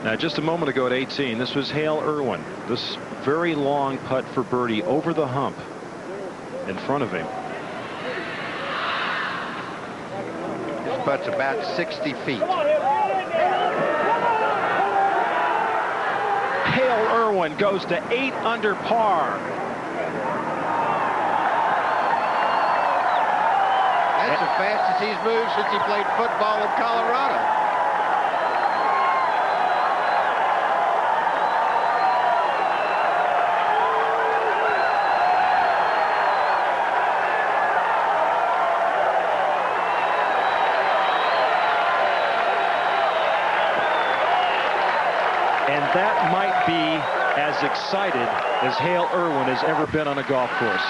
Now, just a moment ago at 18, this was Hale Irwin. This very long putt for birdie over the hump in front of him. His putt's about 60 feet. Hale Irwin goes to 8 under par. That's the fastest he's moved since he played football in Colorado. And that might be as excited as Hale Irwin has ever been on a golf course.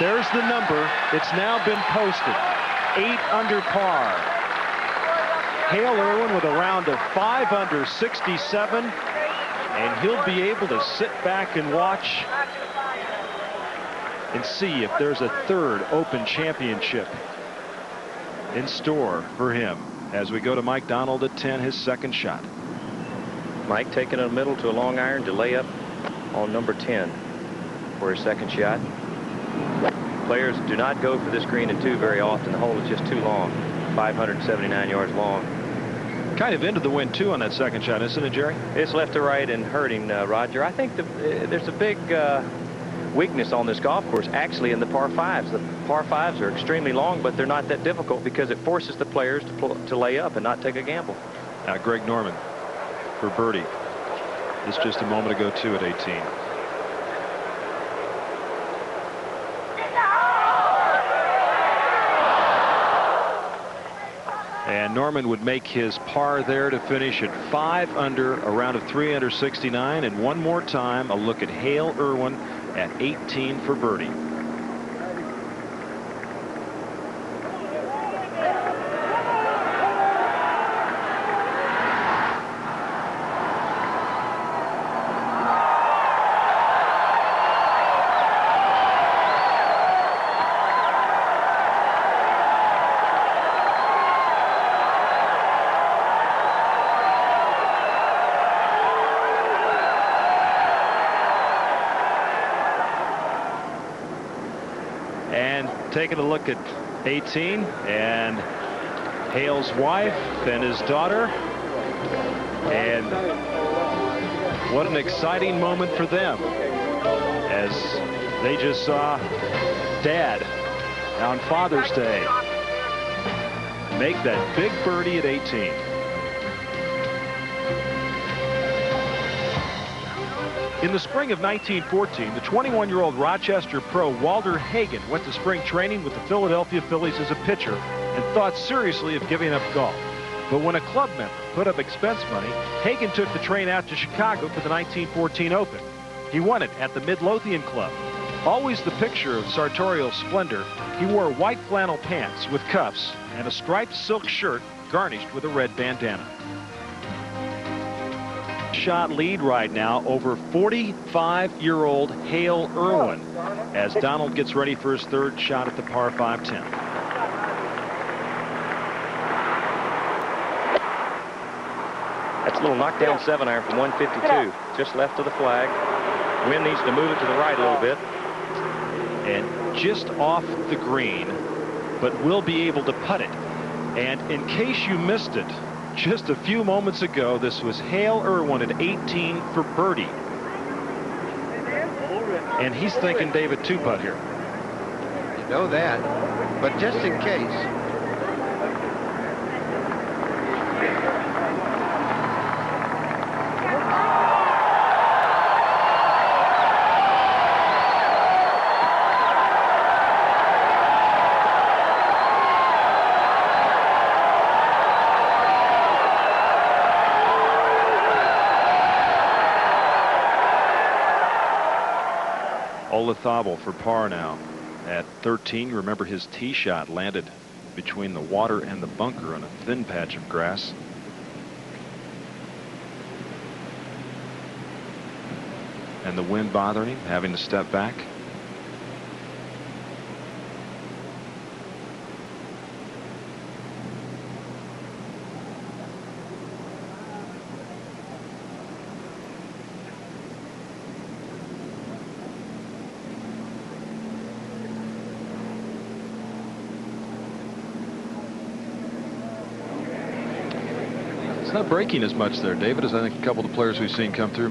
There's the number. It's now been posted. 8 under par. Hale Irwin with a round of 5 under 67. And he'll be able to sit back and watch and see if there's a third Open Championship in store for him. As we go to Mike Donald at 10, his second shot. Mike taking a middle to a long iron to lay up on number 10 for his second shot. Players do not go for this green in 2 very often. The hole is just too long, 579 yards long. Kind of into the wind too on that second shot, isn't it, Jerry? It's left to right and hurting, Roger. I think there's a big weakness on this golf course actually in the par 5s. The par 5s are extremely long, but they're not that difficult because it forces the players to lay up and not take a gamble. Now Greg Norman for birdie. This just a moment ago too at 18. And Norman would make his par there to finish at 5 under, a round of 3 under 69. And one more time, a look at Hale Irwin at 18 for birdie. Taking a look at 18 and Hale's wife and his daughter, and what an exciting moment for them as they just saw Dad on Father's Day make that big birdie at 18. In the spring of 1914, the 21-year-old Rochester pro Walter Hagen went to spring training with the Philadelphia Phillies as a pitcher and thought seriously of giving up golf. But when a club member put up expense money, Hagen took the train out to Chicago for the 1914 Open. He won it at the Midlothian Club. Always the picture of sartorial splendor, he wore white flannel pants with cuffs and a striped silk shirt garnished with a red bandana. Shot lead right now over 45-year-old Hale Irwin as Donald gets ready for his third shot at the par 5 10. That's a little knockdown 7-iron from 152, just left of the flag. Wind needs to move it to the right a little bit. And just off the green, but will be able to putt it. And in case you missed it, just a few moments ago, this was Hale Irwin at 18 for birdie. And he's thinking David 2-putt here. You know that, but just in case. Olazabal for par now at 13. Remember, his tee shot landed between the water and the bunker on a thin patch of grass. And the wind bothering him, having to step back. not breaking as much there, David, as I think a couple of the players we've seen come through.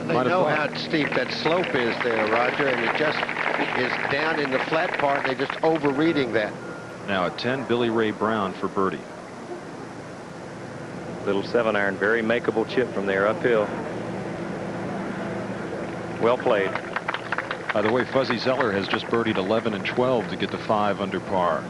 They know how steep that slope is there, Roger, and it just is down in the flat part. They're just over-reading that. Now at 10, Billy Ray Brown for birdie. Little 7-iron, very makeable chip from there uphill. Well played. By the way, Fuzzy Zeller has just birdied 11 and 12 to get to 5 under par.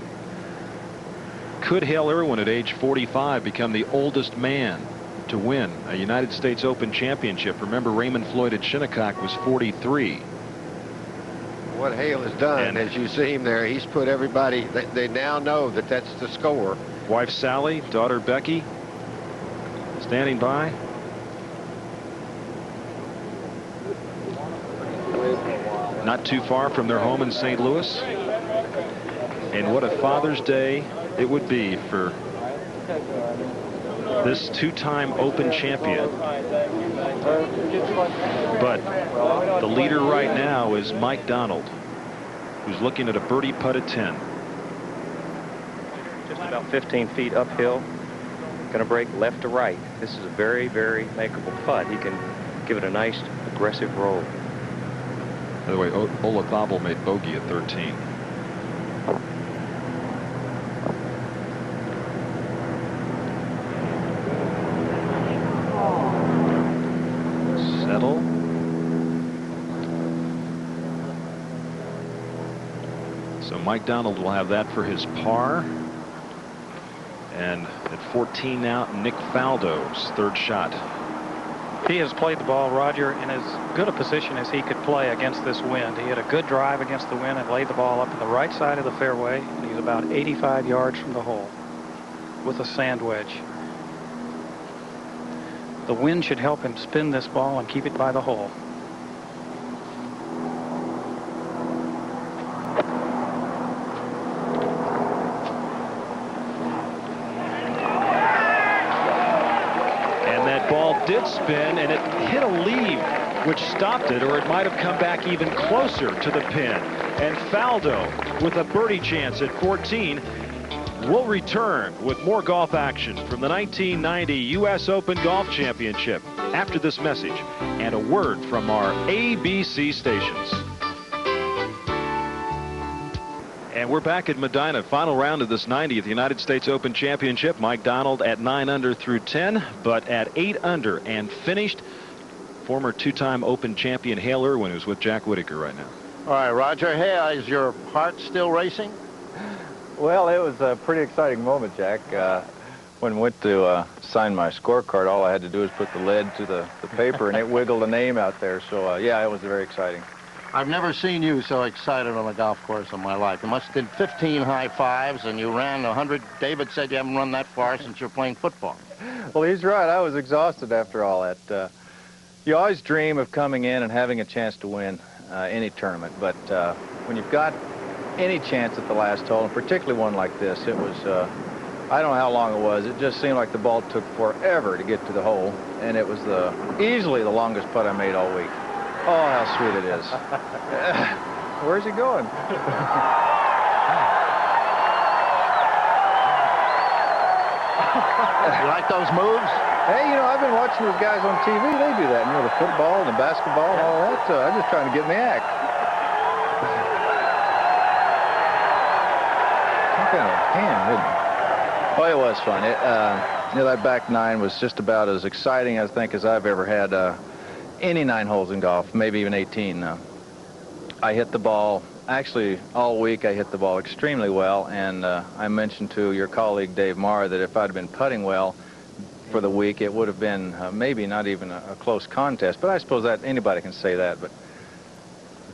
Could Hale Irwin at age 45 become the oldest man to win a United States Open championship? Remember, Raymond Floyd at Shinnecock was 43. What Hale has done, as you see him there, he's put everybody, they now know that that's the score. Wife Sally, daughter Becky, standing by. Not too far from their home in St. Louis. And what a Father's Day it would be for this two-time Open champion. But the leader right now is Mike Donald, who's looking at a birdie putt at 10. Just about 15 feet uphill. Going to break left to right. This is a very, very makeable putt. He can give it a nice aggressive roll. By the way, Olazabal made bogey at 13. Settle. So Mike Donald will have that for his par. And at 14 now, Nick Faldo's third shot. He has played the ball, Roger, in as good a position as he could play against this wind. He had a good drive against the wind and laid the ball up in the right side of the fairway. And he's about 85 yards from the hole with a sand wedge. The wind should help him spin this ball and keep it by the hole. Did spin, and it hit a leaf, which stopped it, or it might have come back even closer to the pin. And Faldo, with a birdie chance at 14, will return with more golf action from the 1990 U.S. Open Golf Championship after this message and a word from our ABC stations. And we're back at Medinah, final round of this 90th United States Open Championship. Mike Donald at 9 under through 10, but at 8 under and finished. Former two-time Open champion Hale Irwin, who's with Jack Whitaker right now. All right, Roger. Hey, is your heart still racing? Well, it was a pretty exciting moment, Jack. When I went to sign my scorecard, all I had to do was put the lead to the paper, and it wiggled a name out there. So, yeah, it was very exciting. I've never seen you so excited on a golf course in my life. You must have did 15 high fives, and you ran 100. David said you haven't run that far since you're playing football. Well, he's right. I was exhausted after all that. You always dream of coming in and having a chance to win any tournament, but when you've got any chance at the last hole, and particularly one like this, it was, I don't know how long it was. It just seemed like the ball took forever to get to the hole, and it was easily the longest putt I made all week. Oh, how sweet it is. Where's he going? You like those moves? Hey, you know, I've been watching those guys on TV. They do that. You know, the football and the basketball and all that. I'm just trying to get in the act. Some kind of hand, isn't it? Oh, it was fun. You know, that back nine was just about as exciting, I think, as I've ever had any 9 holes in golf, maybe even 18. I hit the ball, actually, all week I hit the ball extremely well, and I mentioned to your colleague Dave Marr that if I'd been putting well for the week, it would have been maybe not even a close contest, but I suppose that anybody can say that. But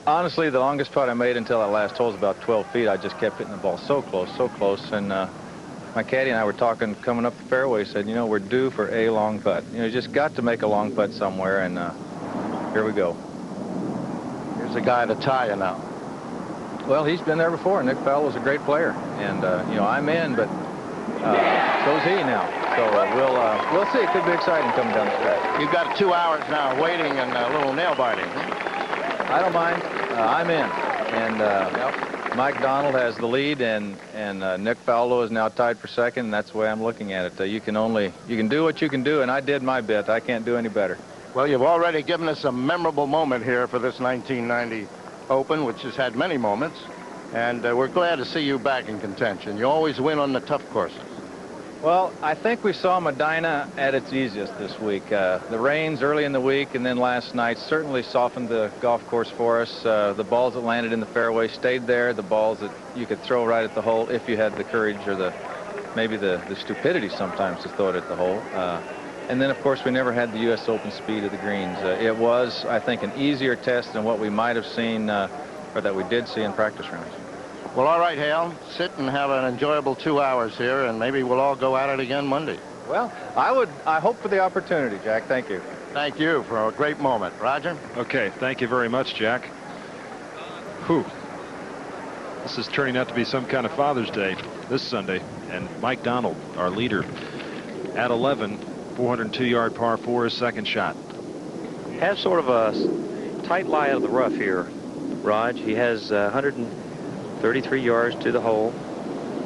honestly, the longest putt I made until that last hole was about 12 feet. I just kept hitting the ball so close, and my caddy and I were talking coming up the fairway, said, you know, we're due for a long putt. You know, you just got to make a long putt somewhere, and here we go. Here's a guy to tie you now. Well, he's been there before. Nick Faldo's a great player, and you know, I'm in, but so's he now. So we'll see. It could be exciting coming down the stretch. You've got 2 hours now waiting and a little nail biting. I don't mind. I'm in, and Mike Donald has the lead, and Nick Faldo is now tied for second, and that's the way I'm looking at it. You can do what you can do, and I did my bit. I can't do any better. Well, you've already given us a memorable moment here for this 1990 Open, which has had many moments, and we're glad to see you back in contention. You always win on the tough courses. Well, I think we saw Medinah at its easiest this week. The rains early in the week and then last night certainly softened the golf course for us. The balls that landed in the fairway stayed there. The balls that you could throw right at the hole if you had the courage or maybe the stupidity sometimes to throw it at the hole. And then, of course, we never had the U.S. Open speed of the greens. It was, I think, an easier test than what we might have seen or that we did see in practice rounds. Well, all right, Hale. Sit and have an enjoyable 2 hours here, and maybe we'll all go at it again Monday. Well, I hope for the opportunity, Jack. Thank you. Thank you for a great moment. Roger? Okay, thank you very much, Jack. Whew. This is turning out to be some kind of Father's Day this Sunday. And Mike Donald, our leader, at 11, 402-yard par 4, his second shot. Has sort of a tight lie out of the rough here, Raj. He has 133 yards to the hole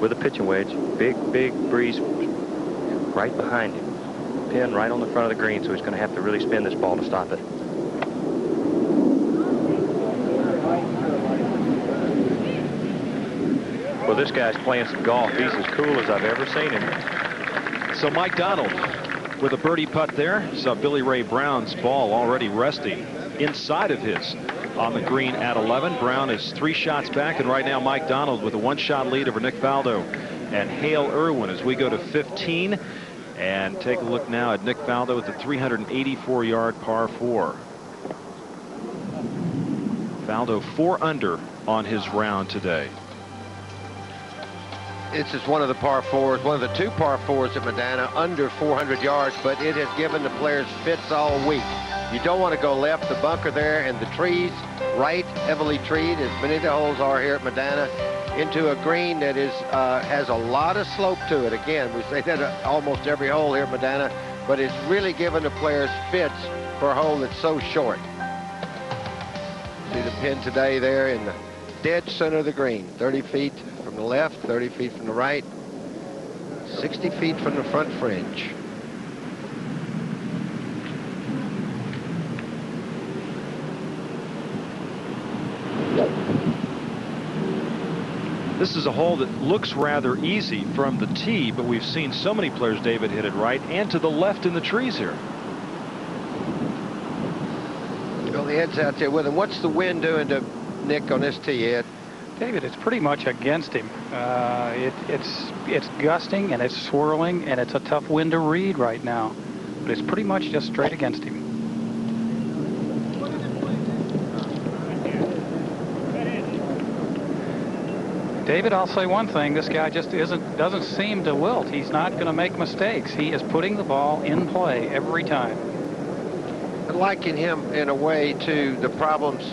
with a pitching wedge. Big breeze right behind him. Pin right on the front of the green, so he's going to have to really spin this ball to stop it. Well, this guy's playing some golf. He's as cool as I've ever seen him. So Mike Donald with a birdie putt there. Saw Billy Ray Brown's ball already resting inside of his on the green at 11. Brown is 3 shots back, and right now Mike Donald with a 1-shot lead over Nick Faldo and Hale Irwin as we go to 15. And take a look now at Nick Faldo with the 384-yard par 4. Faldo 4 under on his round today. This is one of the par 4s, one of the 2 par 4s at Medinah, under 400 yards, but it has given the players fits all week. You don't want to go left. The bunker there and the trees right, heavily treed, as many of the holes are here at Medinah, into a green that is has a lot of slope to it. Again, we say that almost every hole here at Medinah, but it's really given the players fits for a hole that's so short. See the pin today there in the dead center of the green, 30 feet from the left, 30 feet from the right, 60 feet from the front fringe. This is a hole that looks rather easy from the tee, but we've seen so many players, David, hit it right and to the left in the trees here. Well, the Ed's out there with him. What's the wind doing to Nick on this tee, Ed? David, it's pretty much against him. It's gusting and it's swirling, and it's a tough wind to read right now. But it's pretty much just straight against him. David, I'll say one thing. This guy just doesn't seem to wilt. He's not going to make mistakes. He is putting the ball in play every time. I liken him in a way to the problems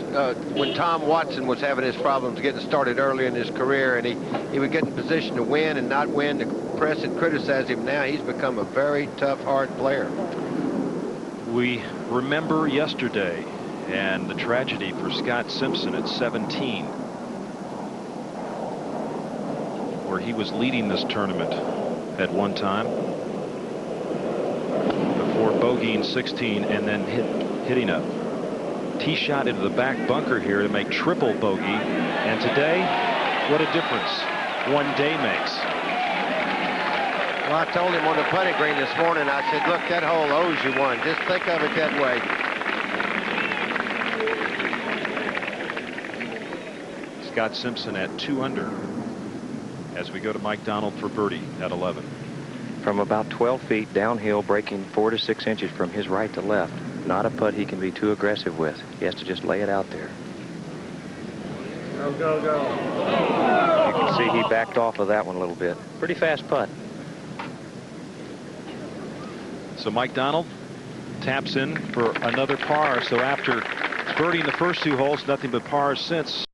when Tom Watson was having his problems getting started early in his career, and he would get in position to win and not win. The press and criticize him. Now he's become a very tough, hard player. We remember yesterday and the tragedy for Scott Simpson at 17, where he was leading this tournament at one time before bogeying 16 and then hitting a tee shot into the back bunker here to make triple bogey. And today, what a difference one day makes. Well, I told him on the putting green this morning, I said, look, that hole owes you one. Just think of it that way. Scott Simpson at 2 under as we go to Mike Donald for birdie at 11. From about 12 feet downhill, breaking 4 to 6 inches from his right to left. Not a putt he can be too aggressive with. He has to just lay it out there. Go, go, go. You can see he backed off of that one a little bit. Pretty fast putt. So Mike Donald taps in for another par. So after birdieing the first 2 holes, nothing but pars since.